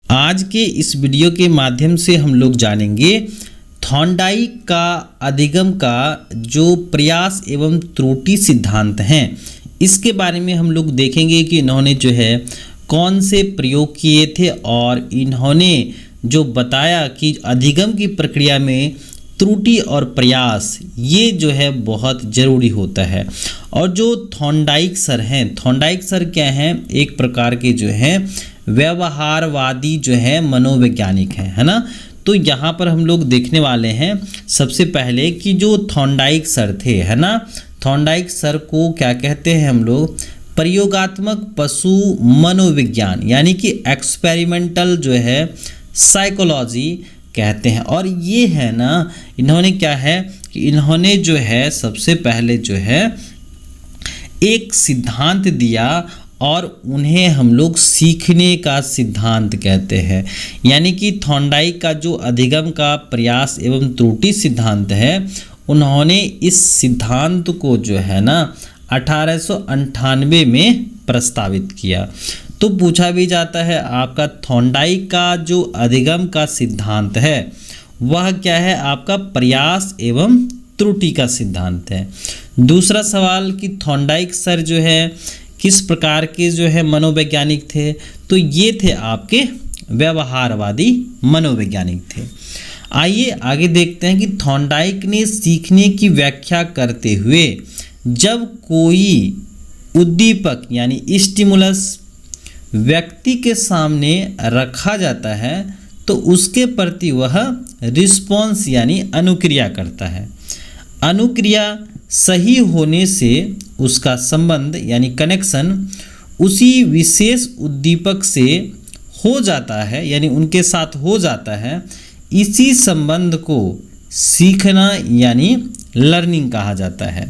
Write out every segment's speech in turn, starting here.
आज के इस वीडियो के माध्यम से हम लोग जानेंगे थॉर्नडाइक का अधिगम का जो प्रयास एवं त्रुटि सिद्धांत हैं, इसके बारे में हम लोग देखेंगे कि इन्होंने जो है कौन से प्रयोग किए थे और इन्होंने जो बताया कि अधिगम की प्रक्रिया में त्रुटि और प्रयास ये जो है बहुत ज़रूरी होता है। और जो थॉर्नडाइक सर हैं, थॉर्नडाइक सर क्या हैं, एक प्रकार के जो हैं व्यवहारवादी जो है मनोवैज्ञानिक हैं, है ना। तो यहाँ पर हम लोग देखने वाले हैं सबसे पहले कि जो थॉर्नडाइक सर थे, है ना, थॉर्नडाइक सर को क्या कहते हैं हम लोग, प्रयोगात्मक पशु मनोविज्ञान यानी कि एक्सपेरिमेंटल जो है साइकोलॉजी कहते हैं। और ये है ना, इन्होंने क्या है कि इन्होंने जो है सबसे पहले जो है एक सिद्धांत दिया और उन्हें हम लोग सीखने का सिद्धांत कहते हैं। यानी कि थॉर्नडाइक का जो अधिगम का प्रयास एवं त्रुटि सिद्धांत है, उन्होंने इस सिद्धांत को जो है ना 1898 में प्रस्तावित किया। तो पूछा भी जाता है आपका थॉर्नडाइक का जो अधिगम का सिद्धांत है वह क्या है, आपका प्रयास एवं त्रुटि का सिद्धांत है। दूसरा सवाल कि थॉर्नडाइक सर जो है किस प्रकार के जो है मनोवैज्ञानिक थे, तो ये थे आपके व्यवहारवादी मनोवैज्ञानिक थे। आइए आगे देखते हैं कि थॉर्नडाइक ने सीखने की व्याख्या करते हुए जब कोई उद्दीपक यानी स्टिमुलस व्यक्ति के सामने रखा जाता है तो उसके प्रति वह रिस्पॉन्स यानी अनुक्रिया करता है। अनुक्रिया सही होने से उसका संबंध यानी कनेक्शन उसी विशेष उद्दीपक से हो जाता है, यानी उनके साथ हो जाता है। इसी संबंध को सीखना यानी लर्निंग कहा जाता है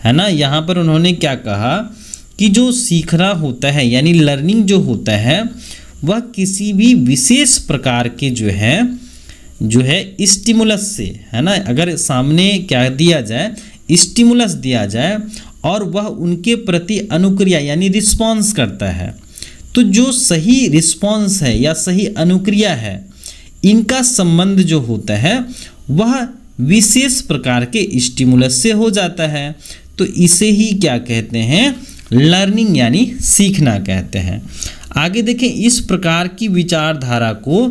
ना। यहाँ पर उन्होंने क्या कहा कि जो सीखना होता है यानी लर्निंग जो होता है वह किसी भी विशेष प्रकार के जो है स्टिमुलस से, है ना, अगर सामने क्या दिया जाए, स्टिमुलस दिया जाए और वह उनके प्रति अनुक्रिया यानी रिस्पॉन्स करता है, तो जो सही रिस्पॉन्स है या सही अनुक्रिया है, इनका संबंध जो होता है वह विशेष प्रकार के स्टिमुलस से हो जाता है। तो इसे ही क्या कहते हैं, लर्निंग यानी सीखना कहते हैं। आगे देखें, इस प्रकार की विचारधारा को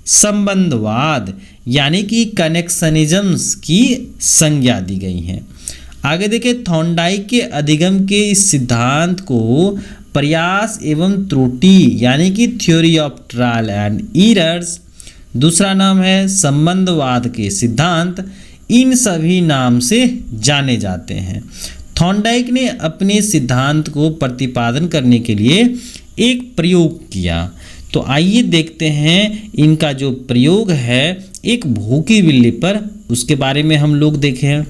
संबंधवाद यानी कि कनेक्शनिज्म्स की संज्ञा दी गई है। आगे देखें, थॉर्नडाइक के अधिगम के इस सिद्धांत को प्रयास एवं त्रुटि यानी कि theory of trial and errors, दूसरा नाम है संबंधवाद के सिद्धांत, इन सभी नाम से जाने जाते हैं। थॉर्नडाइक ने अपने सिद्धांत को प्रतिपादन करने के लिए एक प्रयोग किया। तो आइए देखते हैं इनका जो प्रयोग है एक भूखी बिल्ली पर, उसके बारे में हम लोग देखें।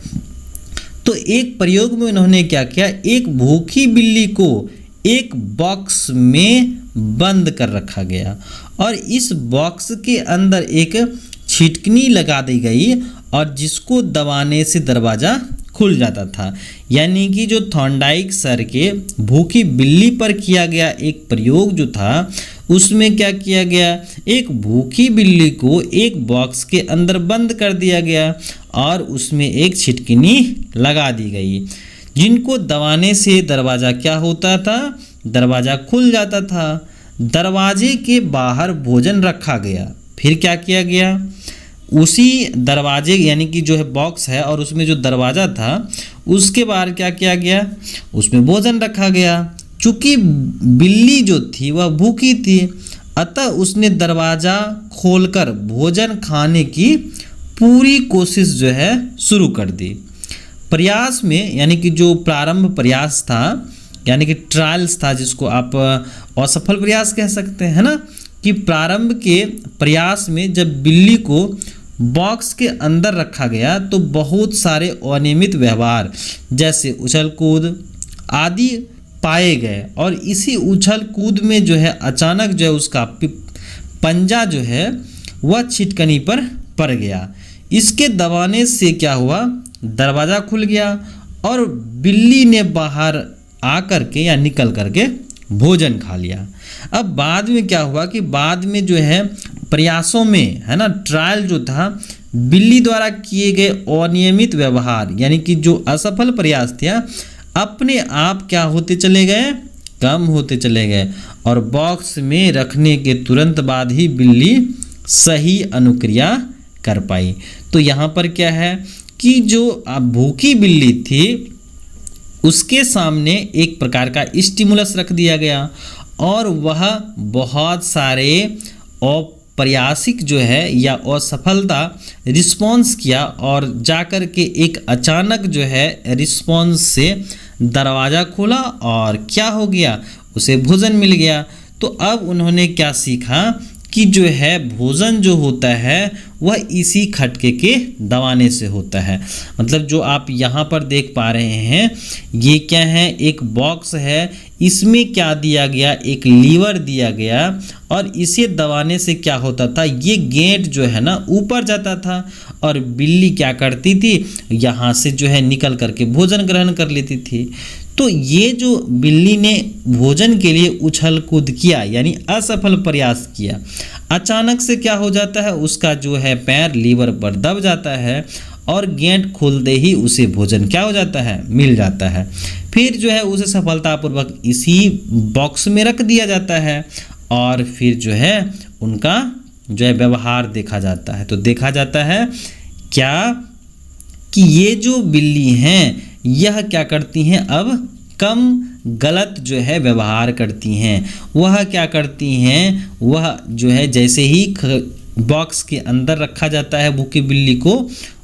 तो एक प्रयोग में उन्होंने क्या किया, एक भूखी बिल्ली को एक बॉक्स में बंद कर रखा गया और इस बॉक्स के अंदर एक छिटकनी लगा दी गई और जिसको दबाने से दरवाज़ा खुल जाता था। यानी कि जो थॉर्नडाइक सर के भूखी बिल्ली पर किया गया एक प्रयोग जो था उसमें क्या किया गया, एक भूखी बिल्ली को एक बॉक्स के अंदर बंद कर दिया गया और उसमें एक छिटकनी लगा दी गई, जिनको दबाने से दरवाज़ा क्या होता था, दरवाज़ा खुल जाता था। दरवाजे के बाहर भोजन रखा गया, फिर क्या किया गया, उसी दरवाजे यानी कि जो है बॉक्स है और उसमें जो दरवाज़ा था उसके बाहर क्या किया गया, उसमें भोजन रखा गया। चूँकि बिल्ली जो थी वह भूखी थी, अतः उसने दरवाज़ा खोलकर भोजन खाने की पूरी कोशिश जो है शुरू कर दी। प्रयास में यानी कि जो प्रारंभ प्रयास था यानी कि ट्रायल्स था, जिसको आप असफल प्रयास कह सकते हैं ना, कि प्रारंभ के प्रयास में जब बिल्ली को बॉक्स के अंदर रखा गया तो बहुत सारे अनियमित व्यवहार जैसे उछल कूद आदि पाए गए और इसी उछल कूद में जो है अचानक जो है उसका पंजा जो है वह छिटकनी पर पड़ गया। इसके दबाने से क्या हुआ, दरवाज़ा खुल गया और बिल्ली ने बाहर आ कर के या निकल कर के भोजन खा लिया। अब बाद में क्या हुआ कि बाद में जो है प्रयासों में, है ना, ट्रायल जो था, बिल्ली द्वारा किए गए अनियमित व्यवहार यानी कि जो असफल प्रयास थे अपने आप क्या होते चले गए, कम होते चले गए और बॉक्स में रखने के तुरंत बाद ही बिल्ली सही अनुक्रिया कर पाई। तो यहाँ पर क्या है कि जो भूखी बिल्ली थी उसके सामने एक प्रकार का स्टिमुलस रख दिया गया और वह बहुत सारे अप्रयासिक जो है या असफलता रिस्पॉन्स किया और जाकर के एक अचानक जो है रिस्पॉन्स से दरवाज़ा खोला और क्या हो गया, उसे भोजन मिल गया। तो अब उन्होंने क्या सीखा कि जो है भोजन जो होता है वह इसी खटके के दबाने से होता है। मतलब जो आप यहाँ पर देख पा रहे हैं ये क्या है, एक बॉक्स है, इसमें क्या दिया गया, एक लीवर दिया गया और इसे दबाने से क्या होता था, ये गेट जो है ना ऊपर जाता था और बिल्ली क्या करती थी, यहाँ से जो है निकल करके भोजन ग्रहण कर लेती थी। तो ये जो बिल्ली ने भोजन के लिए उछल कूद किया यानी असफल प्रयास किया, अचानक से क्या हो जाता है, उसका जो है पैर लीवर पर दब जाता है और गेट खोलते ही उसे भोजन क्या हो जाता है, मिल जाता है। फिर जो है उसे सफलतापूर्वक इसी बॉक्स में रख दिया जाता है और फिर जो है उनका जो है व्यवहार देखा जाता है। तो देखा जाता है क्या कि ये जो बिल्ली हैं यह क्या करती हैं, अब कम गलत जो है व्यवहार करती हैं। वह क्या करती हैं, वह जो है जैसे ही बॉक्स के अंदर रखा जाता है भूखी बिल्ली को,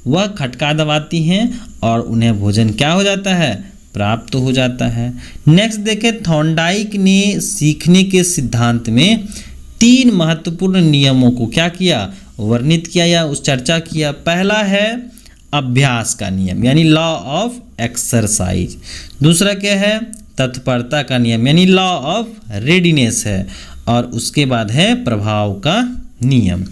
वह खटका दबाती हैं और उन्हें भोजन क्या हो जाता है, प्राप्त हो जाता है। नेक्स्ट देखें, थॉर्नडाइक ने सीखने के सिद्धांत में 3 महत्वपूर्ण नियमों को क्या किया, वर्णित किया या उस चर्चा किया। पहला है अभ्यास का नियम यानी लॉ ऑफ एक्सरसाइज। दूसरा क्या है, तत्परता का नियम यानी लॉ ऑफ रेडीनेस है और उसके बाद है प्रभाव का नियम।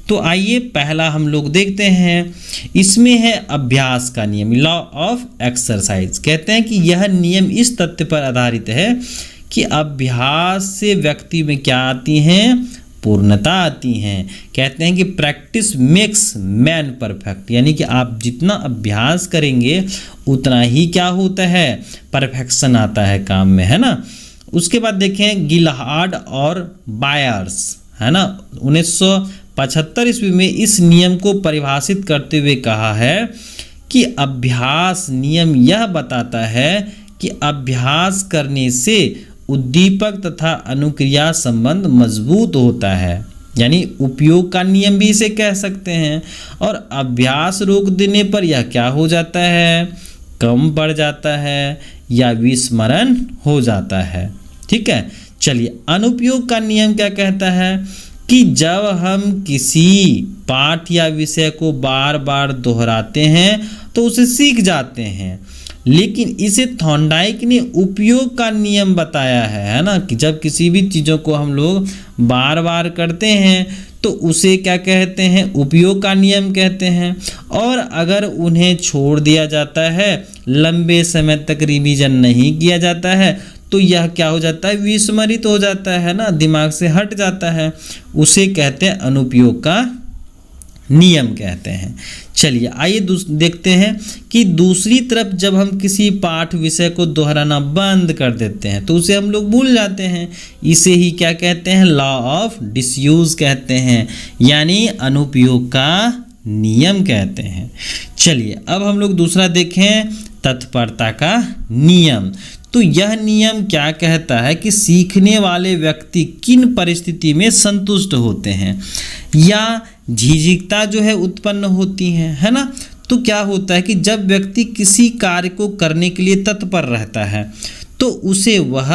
तो आइए पहला हम लोग देखते हैं, इसमें है अभ्यास का नियम, लॉ ऑफ एक्सरसाइज। कहते हैं कि यह नियम इस तथ्य पर आधारित है कि अभ्यास से व्यक्ति में क्या आती हैं, पूर्णता आती हैं। कहते हैं कि प्रैक्टिस मेक्स मैन परफेक्ट यानी कि आप जितना अभ्यास करेंगे उतना ही क्या होता है, परफेक्शन आता है काम में, है ना। उसके बाद देखें गिलहार्ड और बायर्स, है ना, 1975 ईस्वी में इस नियम को परिभाषित करते हुए कहा है कि अभ्यास नियम यह बताता है कि अभ्यास करने से उद्दीपक तथा अनुक्रिया संबंध मजबूत होता है, यानी उपयोग का नियम भी इसे कह सकते हैं। और अभ्यास रोक देने पर यह क्या हो जाता है, कम पड़ जाता है या विस्मरण हो जाता है। ठीक है, चलिए अनुपयोग का नियम क्या कहता है कि जब हम किसी पाठ या विषय को बार बार दोहराते हैं तो उसे सीख जाते हैं, लेकिन इसे थॉर्नडाइक ने उपयोग का नियम बताया है ना, कि जब किसी भी चीज़ों को हम लोग बार बार करते हैं तो उसे क्या कहते हैं, उपयोग का नियम कहते हैं। और अगर उन्हें छोड़ दिया जाता है, लंबे समय तक रिवीजन नहीं किया जाता है तो यह क्या हो जाता है, विस्मरित हो जाता है ना, दिमाग से हट जाता है, उसे कहते हैं अनुपयोग का नियम कहते हैं। चलिए आइए देखते हैं कि दूसरी तरफ जब हम किसी पाठ विषय को दोहराना बंद कर देते हैं तो उसे हम लोग भूल जाते हैं, इसे ही क्या कहते हैं, लॉ ऑफ डिसयूज कहते हैं, यानी अनुपयोग का नियम कहते हैं। चलिए अब हम लोग दूसरा देखें, तत्परता का नियम। तो यह नियम क्या कहता है कि सीखने वाले व्यक्ति किन परिस्थिति में संतुष्ट होते हैं या झिझकता जो है उत्पन्न होती है ना। तो क्या होता है कि जब व्यक्ति किसी कार्य को करने के लिए तत्पर रहता है तो उसे वह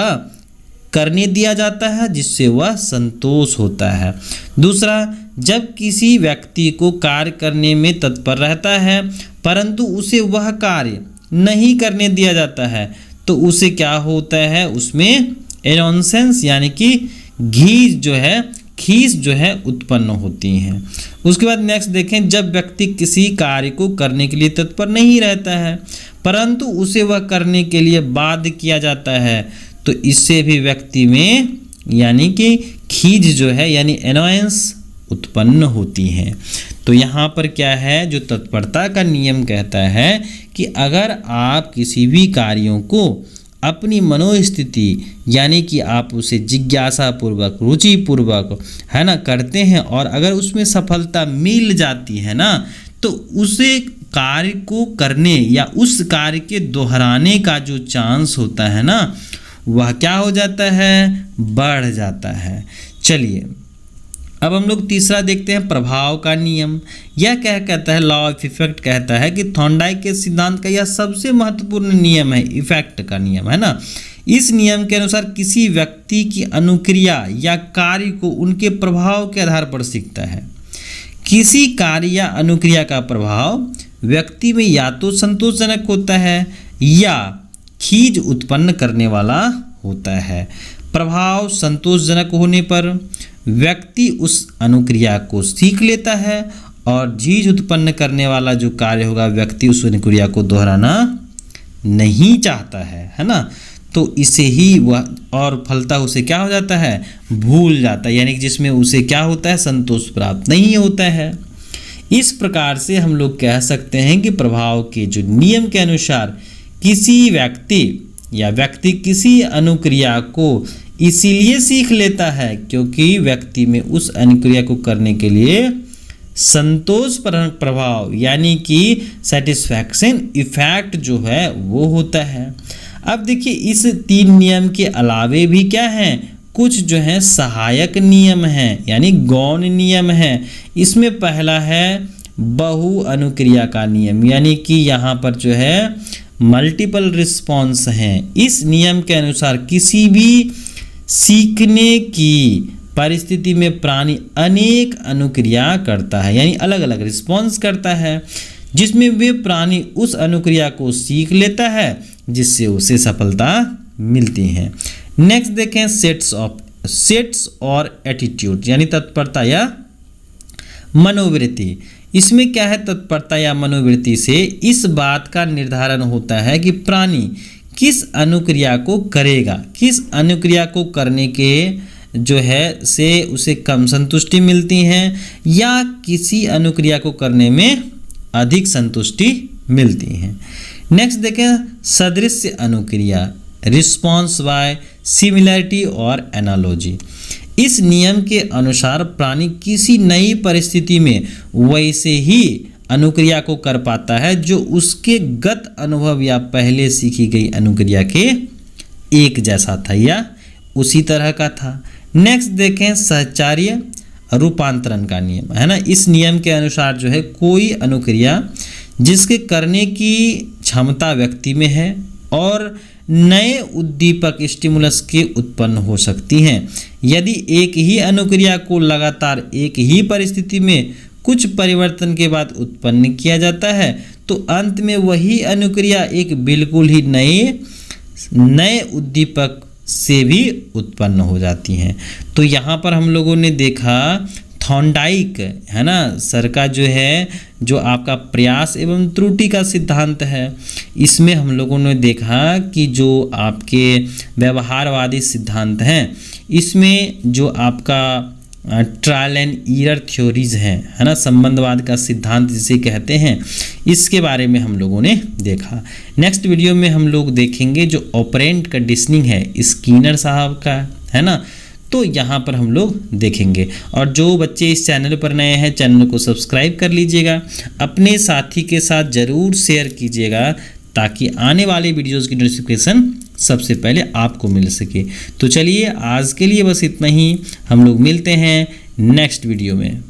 करने दिया जाता है जिससे वह संतोष होता है। दूसरा, जब किसी व्यक्ति को कार्य करने में तत्पर रहता है परंतु उसे वह कार्य नहीं करने दिया जाता है तो उसे क्या होता है, उसमें एनॉन्सेंस यानी कि खीस जो है उत्पन्न होती हैं। उसके बाद नेक्स्ट देखें, जब व्यक्ति किसी कार्य को करने के लिए तत्पर नहीं रहता है परंतु उसे वह करने के लिए बाध्य किया जाता है तो इससे भी व्यक्ति में यानी कि खीज जो है यानी एनॉयंस उत्पन्न होती है। तो यहाँ पर क्या है, जो तत्परता का नियम कहता है कि अगर आप किसी भी कार्यों को अपनी मनोस्थिति यानी कि आप उसे जिज्ञासा पूर्वक, रुचि पूर्वक, है ना, करते हैं और अगर उसमें सफलता मिल जाती है ना, तो उसे कार्य को करने या उस कार्य के दोहराने का जो चांस होता है ना, वह क्या हो जाता है, बढ़ जाता है। चलिए अब हम लोग तीसरा देखते हैं, प्रभाव का नियम। यह क्या कहता है, लॉ ऑफ इफेक्ट कहता है कि थॉर्नडाइक के सिद्धांत का यह सबसे महत्वपूर्ण नियम है, इफेक्ट का नियम, है ना। इस नियम के अनुसार किसी व्यक्ति की अनुक्रिया या कार्य को उनके प्रभाव के आधार पर सीखता है। किसी कार्य या अनुक्रिया का प्रभाव व्यक्ति में या तो संतोषजनक होता है या खीज उत्पन्न करने वाला होता है। प्रभाव संतोषजनक होने पर व्यक्ति उस अनुक्रिया को सीख लेता है और चीज उत्पन्न करने वाला जो कार्य होगा व्यक्ति उस अनुक्रिया को दोहराना नहीं चाहता है ना। तो इसे ही वह और फलता उसे क्या हो जाता है, भूल जाता है, यानी कि जिसमें उसे क्या होता है, संतोष प्राप्त नहीं होता है। इस प्रकार से हम लोग कह सकते हैं कि प्रभाव के जो नियम के अनुसार किसी व्यक्ति किसी अनुक्रिया को इसीलिए सीख लेता है क्योंकि व्यक्ति में उस अनुक्रिया को करने के लिए संतोषजनक प्रभाव यानी कि सेटिस्फैक्शन इफेक्ट जो है वो होता है। अब देखिए इस 3 नियम के अलावे भी क्या हैं, कुछ जो है सहायक नियम हैं यानी गौण नियम हैं। इसमें पहला है बहु अनुक्रिया का नियम, यानी कि यहाँ पर जो है मल्टीपल रिस्पॉन्स हैं। इस नियम के अनुसार किसी भी सीखने की परिस्थिति में प्राणी अनेक अनुक्रिया करता है यानी अलग अलग रिस्पॉन्स करता है, जिसमें वे प्राणी उस अनुक्रिया को सीख लेता है जिससे उसे सफलता मिलती है। नेक्स्ट देखें सेट्स और एटीट्यूड यानी तत्परता या मनोवृत्ति। इसमें क्या है, तत्परता या मनोवृत्ति से इस बात का निर्धारण होता है कि प्राणी किस अनुक्रिया को करेगा, किस अनुक्रिया को करने के जो है से उसे कम संतुष्टि मिलती है या किसी अनुक्रिया को करने में अधिक संतुष्टि मिलती है। नेक्स्ट देखें सदृश्य अनुक्रिया, रिस्पॉन्स बाय सिमिलरिटी और एनालॉजी। इस नियम के अनुसार प्राणी किसी नई परिस्थिति में वैसे ही अनुक्रिया को कर पाता है जो उसके गत अनुभव या पहले सीखी गई अनुक्रिया के एक जैसा था या उसी तरह का था। नेक्स्ट देखें सहचार्य रूपांतरण का नियम, है ना। इस नियम के अनुसार जो है कोई अनुक्रिया जिसके करने की क्षमता व्यक्ति में है और नए उद्दीपक स्टिमुलस के उत्पन्न हो सकती हैं। यदि एक ही अनुक्रिया को लगातार एक ही परिस्थिति में कुछ परिवर्तन के बाद उत्पन्न किया जाता है तो अंत में वही अनुक्रिया एक बिल्कुल ही नए उद्दीपक से भी उत्पन्न हो जाती हैं। तो यहाँ पर हम लोगों ने देखा थॉर्नडाइक, है ना, सर का जो है जो आपका प्रयास एवं त्रुटि का सिद्धांत है। इसमें हम लोगों ने देखा कि जो आपके व्यवहारवादी सिद्धांत हैं इसमें जो आपका ट्रायल एंड ईरर थ्योरीज हैं, है ना, संबंधवाद का सिद्धांत जिसे कहते हैं, इसके बारे में हम लोगों ने देखा। नेक्स्ट वीडियो में हम लोग देखेंगे जो ऑपरेंट कंडीशनिंग है स्किनर साहब का, है ना, तो यहाँ पर हम लोग देखेंगे। और जो बच्चे इस चैनल पर नए हैं चैनल को सब्सक्राइब कर लीजिएगा, अपने साथी के साथ ज़रूर शेयर कीजिएगा ताकि आने वाले वीडियोस की नोटिफिकेशन सबसे पहले आपको मिल सके। तो चलिए आज के लिए बस इतना ही, हम लोग मिलते हैं नेक्स्ट वीडियो में।